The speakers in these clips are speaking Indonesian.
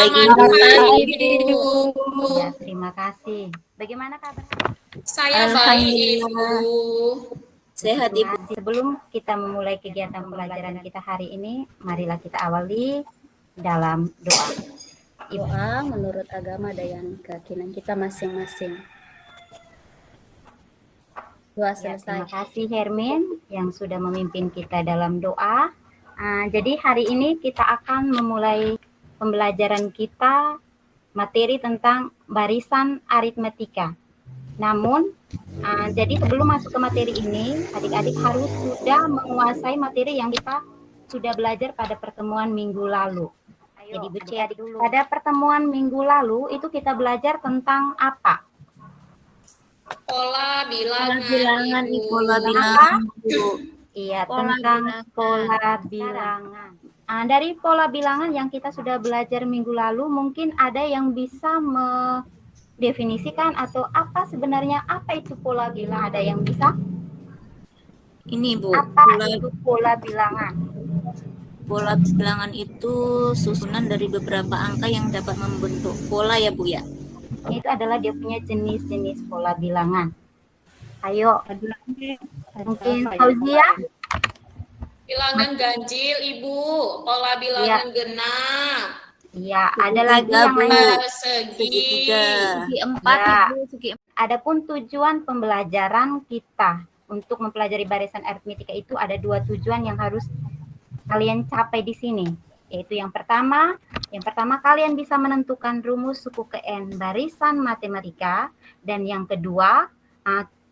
baik Selamat Ibu. pagi, Ibu. Ya, terima kasih. Bagaimana kabar? Saya baik, Ibu. Sehat Ibu. Sebelum kita memulai kegiatan pembelajaran kita hari ini, marilah kita awali dalam doa. Doa menurut agama dan keyakinan kita masing-masing. Doa Ya, selesai. terima kasih Hermin yang sudah memimpin kita dalam doa. Jadi hari ini kita akan memulai pembelajaran kita materi tentang barisan aritmetika. Namun, jadi sebelum masuk ke materi ini, adik-adik harus sudah menguasai materi yang kita sudah belajar pada pertemuan minggu lalu. Jadi Buci adik dulu. Pada pertemuan minggu lalu itu kita belajar tentang apa? Pola bilangan, Ibu. Pola bilangan Ibu. Iya, Pola tentang bilangan. pola bilangan. Dari pola bilangan yang kita sudah belajar minggu lalu, mungkin ada yang bisa mendefinisikan atau apa sebenarnya apa itu pola bilangan? Ada yang bisa? Ini Bu, Apa itu pola bilangan? pola bilangan itu susunan dari beberapa angka yang dapat membentuk pola ya Bu ya. Itu adalah dia punya jenis-jenis pola bilangan. Ayo, mungkin Fauzia? Bilangan ganjil, Ibu. Pola bilangan genap. Iya, ada lagi yang lain. Persegi. Segi 4 Ya. Ibu, segi 4. Adapun tujuan pembelajaran kita untuk mempelajari barisan aritmetika itu ada dua tujuan yang harus kalian capai di sini. Yaitu yang pertama kalian bisa menentukan rumus suku ke N barisan matematika, dan yang kedua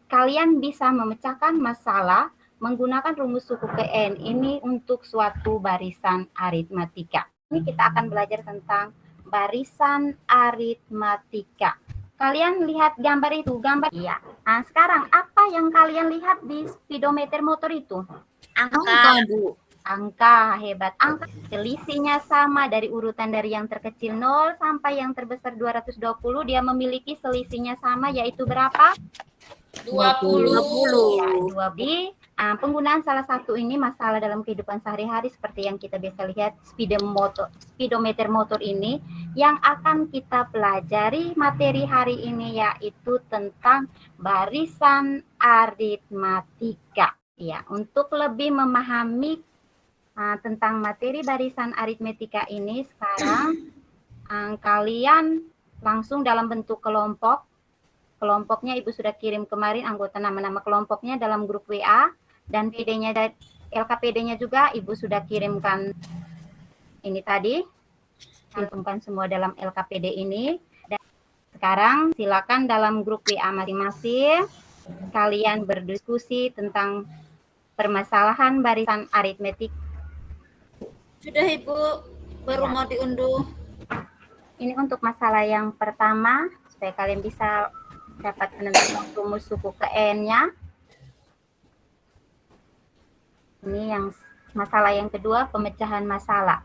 kalian bisa memecahkan masalah menggunakan rumus suku ke N ini untuk suatu barisan aritmetika. Ini kita akan belajar tentang barisan aritmetika. Kalian lihat gambar itu, Iya. Nah, sekarang apa yang kalian lihat di speedometer motor itu? Angka Bu. Angka, hebat. Angka selisihnya sama dari urutan dari yang terkecil 0 sampai yang terbesar 220, dia memiliki selisihnya sama, yaitu berapa? 20. Ya, 20. Penggunaan salah satu ini masalah dalam kehidupan sehari-hari seperti yang kita biasa lihat speedometer motor ini. Yang akan kita pelajari materi hari ini yaitu tentang barisan aritmetika. Ya, untuk lebih memahami tentang materi barisan aritmetika ini, sekarang kalian langsung dalam bentuk kelompok. Kelompoknya Ibu sudah kirim kemarin anggota nama-nama kelompoknya dalam grup WA, dan PD-nya dan LKPD-nya juga Ibu sudah kirimkan ini tadi. Cantumkan semua dalam LKPD ini. Dan sekarang silakan dalam grup WA masing-masing kalian berdiskusi tentang permasalahan barisan aritmetik. Sudah Ibu, baru mau diunduh. Ini untuk masalah yang pertama, supaya kalian bisa dapat menentukan rumus suku ke N-nya. Ini yang masalah yang kedua, pemecahan masalah.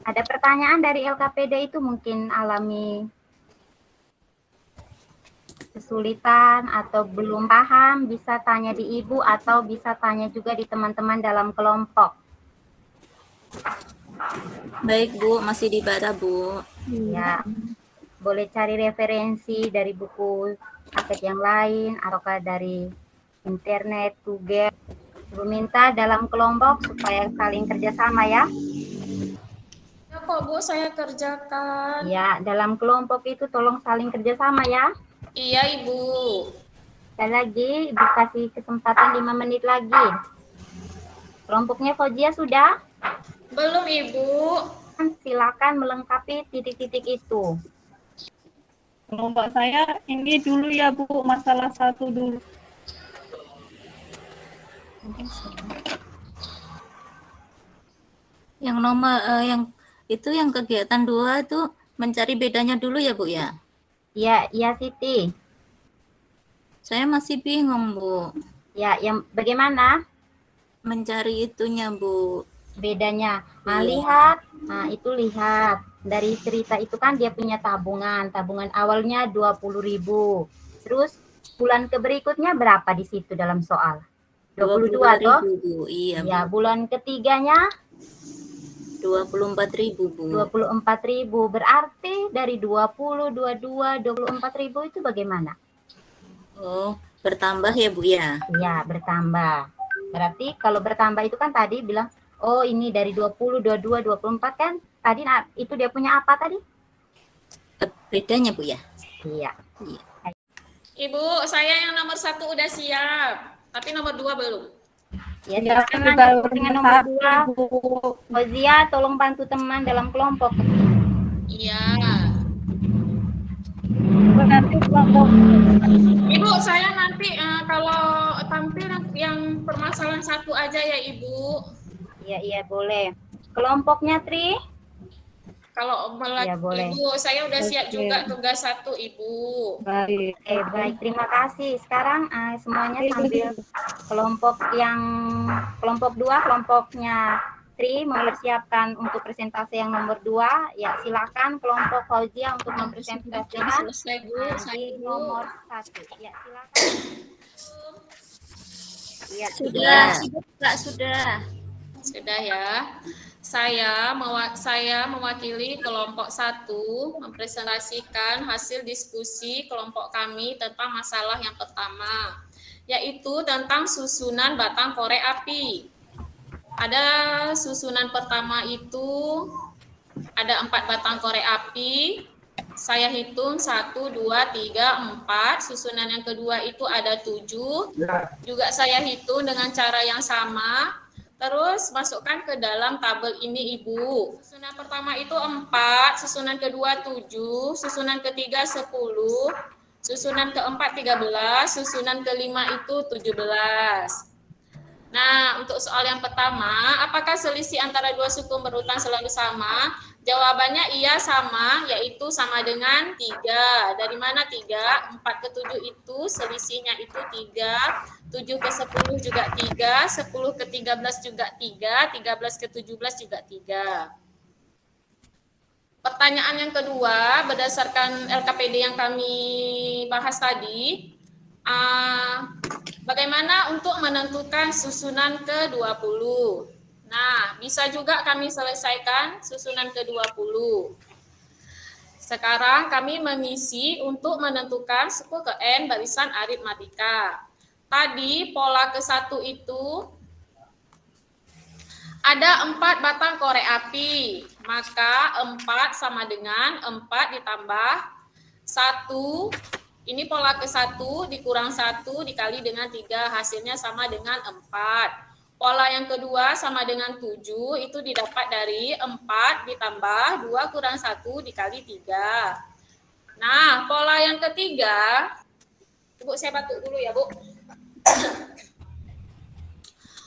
Ada pertanyaan dari LKPD itu mungkin alami kesulitan atau belum paham, bisa tanya di Ibu atau bisa tanya juga di teman-teman dalam kelompok. Baik Bu, masih dibaca Bu. Ya, boleh cari referensi dari buku paket yang lain ataukah dari internet, Google. Ibu minta dalam kelompok supaya saling kerjasama ya. Ya kok Bu, saya kerjakan. Ya, dalam kelompok itu tolong saling kerjasama ya. Iya Ibu. Sekali lagi, Ibu kasih kesempatan 5 menit lagi. Kelompoknya Fauzia sudah? Belum Ibu. Silakan melengkapi titik-titik itu. Kelompok saya ini dulu ya Bu, masalah 1 dulu. Yang nomor yang kegiatan 2 itu mencari bedanya dulu ya Bu ya. Ya, iya Siti. Saya masih bingung Bu. Ya, yang bagaimana Mencari itunya Bu. bedanya? Nah, Iya. lihat. Nah, itu lihat. dari cerita itu kan dia punya tabungan awalnya 20.000. Terus bulan berikutnya berapa di situ dalam soal? 22 toh? 22.000 Bu. Iya, Bu. Ya, bulan ketiganya 24.000 Bu. 24.000. Berarti dari 20, 22, 24.000 itu bagaimana? Oh, bertambah ya Bu ya? Iya, bertambah. Berarti kalau bertambah itu kan tadi bilang, oh ini dari 20, 22, 24 kan? Tadi itu dia punya apa tadi? Bedanya Bu ya? Iya. Iya. Ibu, saya yang nomor 1 udah siap, tapi nomor 2 belum. Ya, Ya, silakan juga lanjut dengan nomor 2. Bu. Fozia, tolong bantu teman dalam kelompok. Iya. Nanti kelompok Ibu, saya nanti kalau tampil yang permasalahan 1 aja ya Ibu. Iya, boleh. Kelompoknya, Tri? Kalau Iya, boleh. Ibu, saya udah siap Oke. juga tugas 1 Ibu. baik. Baik, terima kasih. Sekarang semuanya sambil kelompok 2, kelompoknya Tri mempersiapkan untuk presentasi yang nomor 2. Ya, silakan kelompok Fauzia untuk mempresentasikan Selesai Bu, di nomor 1. Ya, silakan. Ya, Sudah. Kak, sudah. Sudah ya. Saya mewakili kelompok 1 mempresentasikan hasil diskusi kelompok kami tentang masalah yang pertama, yaitu tentang susunan batang korek api. Ada susunan pertama itu ada 4 batang korek api. Saya hitung 1, 2, 3, 4. Susunan yang kedua itu ada 7. Juga saya hitung dengan cara yang sama. Terus masukkan ke dalam tabel ini Ibu. Susunan pertama itu 4, susunan kedua 7, susunan ketiga 10, susunan keempat 13, susunan kelima itu 17. Nah, untuk soal yang pertama, apakah selisih antara dua suku berurutan selalu sama? Jawabannya iya sama, yaitu sama dengan 3. Dari mana 3? 4 ke 7 itu selisihnya itu 3. 7 ke 10 juga 3, 10 ke 13 juga 3, 13 ke 17 juga 3. Pertanyaan yang kedua, berdasarkan LKPD yang kami bahas tadi, bagaimana untuk menentukan susunan ke-20? Nah, bisa juga kami selesaikan susunan ke-20. Sekarang kami mengisi untuk menentukan suku ke N barisan aritmatika. Tadi pola ke-1 itu ada 4 batang korek api, maka 4 sama dengan 4 ditambah 1, ini pola ke-1 dikurang 1 dikali dengan 3, hasilnya sama dengan 4. Pola yang kedua sama dengan 7, itu didapat dari 4 ditambah 2 kurang 1 dikali 3. Nah, pola yang ketiga, Bu, saya batuk dulu ya, Bu.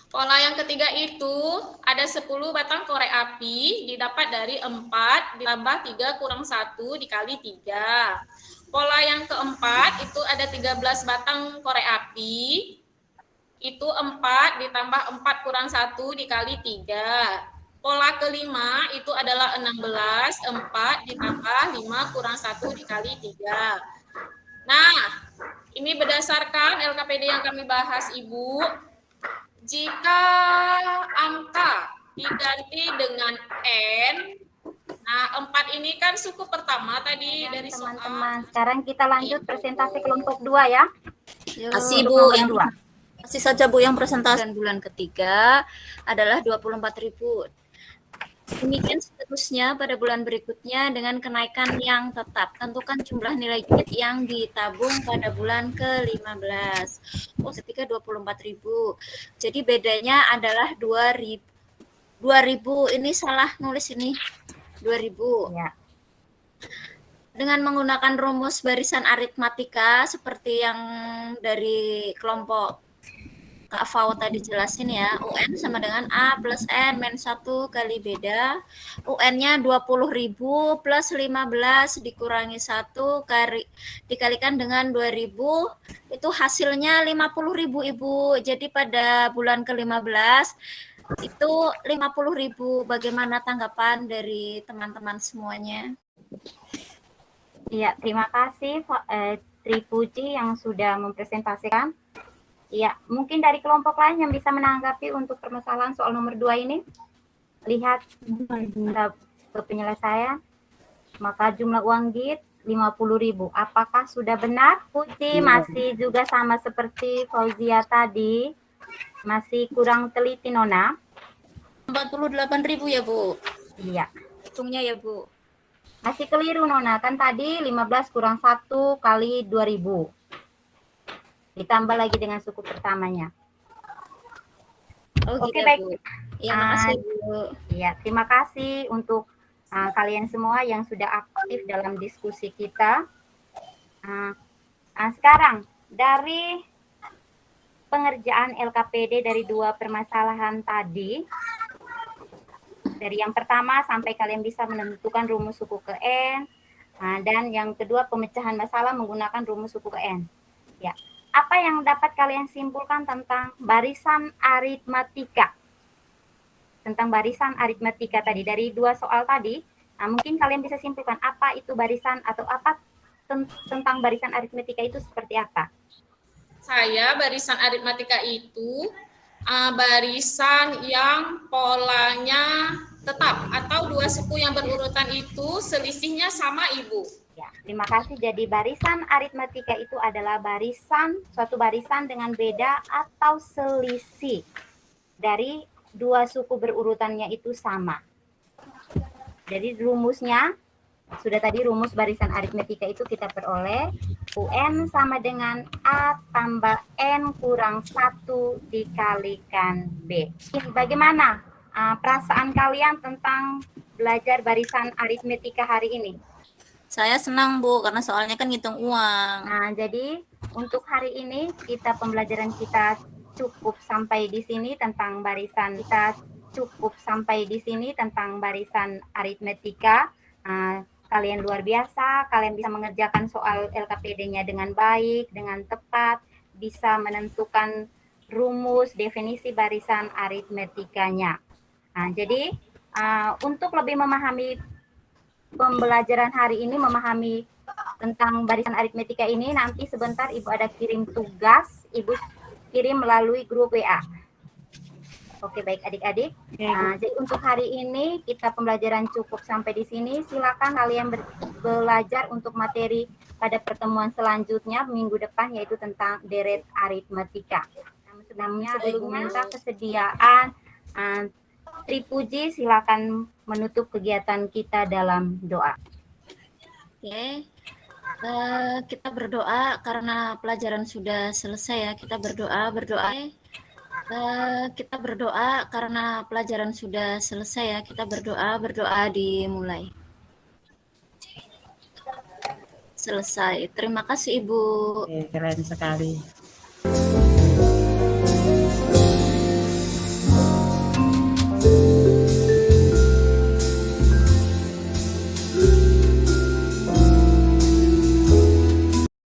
Pola yang ketiga itu ada 10 batang korek api didapat dari 4 ditambah 3 kurang 1 dikali 3. Pola yang keempat itu ada 13 batang korek api, itu 4 ditambah 4 kurang 1 dikali 3. Pola kelima itu adalah 16, 4 ditambah 5 kurang 1 dikali 3. Nah, ini berdasarkan LKPD yang kami bahas, Ibu. Jika angka diganti dengan N, nah 4 ini kan suku pertama tadi Ya, dari soal. teman-teman, sekarang kita lanjut presentasi kelompok 2 ya. Kasih Untuk Bu nomor yang 2. kasih saja Bu yang presentasi. Dan bulan ketiga adalah 24.000. Demikian seterusnya pada bulan berikutnya dengan kenaikan yang tetap. Tentukan jumlah nilai unit yang ditabung pada bulan ke-15. Oh, ketika 24.000. Jadi bedanya adalah 2.000. 2.000 ini salah nulis ini. 2.000. Ya. Dengan menggunakan rumus barisan aritmatika seperti yang dari kelompok Kak Fau tadi jelasin ya, UN sama dengan A plus N min 1 kali beda. UN-nya 20.000 plus 15 dikurangi 1 dikalikan dengan 2.000, itu hasilnya 50.000 Ibu. Jadi pada bulan ke-15 Itu 50.000. Bagaimana tanggapan dari teman-teman semuanya? Iya, terima kasih Tri Puji yang sudah mempresentasikan. Iya, mungkin dari kelompok lain yang bisa menanggapi untuk permasalahan soal nomor 2 ini. Lihat ke penyelesaian. Maka jumlah uang GIT 50.000. Apakah sudah benar? Puji masih juga sama seperti Fauzia tadi. Masih kurang teliti, Nona. 48.000 ya, Bu? Iya. Hitungnya ya, Bu. Masih keliru, Nona. Kan tadi 15 kurang 1 kali 2.000. Ditambah lagi dengan suku pertamanya. Oh, Oke, gitu, baik. Bu. Ya, makasih, Bu. Iya, terima kasih untuk kalian semua yang sudah aktif dalam diskusi kita. Sekarang, dari pengerjaan LKPD dari 2 permasalahan tadi, dari yang pertama sampai kalian bisa menentukan rumus suku ke N, dan yang kedua pemecahan masalah menggunakan rumus suku ke N. Ya, apa yang dapat kalian simpulkan tentang barisan aritmatika? Tentang barisan aritmatika tadi, dari 2 soal tadi, mungkin kalian bisa simpulkan apa itu barisan atau apa tentang barisan aritmatika itu seperti apa? Saya barisan aritmatika itu barisan yang polanya tetap atau 2 suku yang berurutan itu selisihnya sama, Ibu. Ya, terima kasih. Jadi barisan aritmatika itu adalah suatu barisan dengan beda atau selisih dari 2 suku berurutannya itu sama. Jadi rumusnya, sudah tadi rumus barisan aritmatika itu kita peroleh UN sama dengan A tambah N kurang 1 dikalikan B. Bagaimana perasaan kalian tentang belajar barisan aritmatika hari ini? Saya senang, Bu, karena soalnya kan ngitung uang. Nah, jadi untuk hari ini pembelajaran kita cukup sampai di sini tentang barisan. Barisan aritmatika. Kalian luar biasa, kalian bisa mengerjakan soal LKPD-nya dengan baik, dengan tepat, bisa menentukan rumus definisi barisan aritmetikanya. Nah, jadi untuk lebih memahami pembelajaran hari ini, memahami tentang barisan aritmetika ini, nanti sebentar Ibu ada kirim tugas, Ibu kirim melalui grup WA. Oke, baik adik-adik. Jadi untuk hari ini kita pembelajaran cukup sampai di sini. Silakan kalian belajar untuk materi pada pertemuan selanjutnya minggu depan, yaitu tentang deret aritmatika. Sebelumnya Ibu minta kesediaan Tri Puji, silakan menutup kegiatan kita dalam doa. Oke. Kita berdoa karena pelajaran sudah selesai ya. Kita berdoa. Kita berdoa karena pelajaran sudah selesai ya. Kita berdoa dimulai. Selesai. Terima kasih, Ibu. Keren sekali.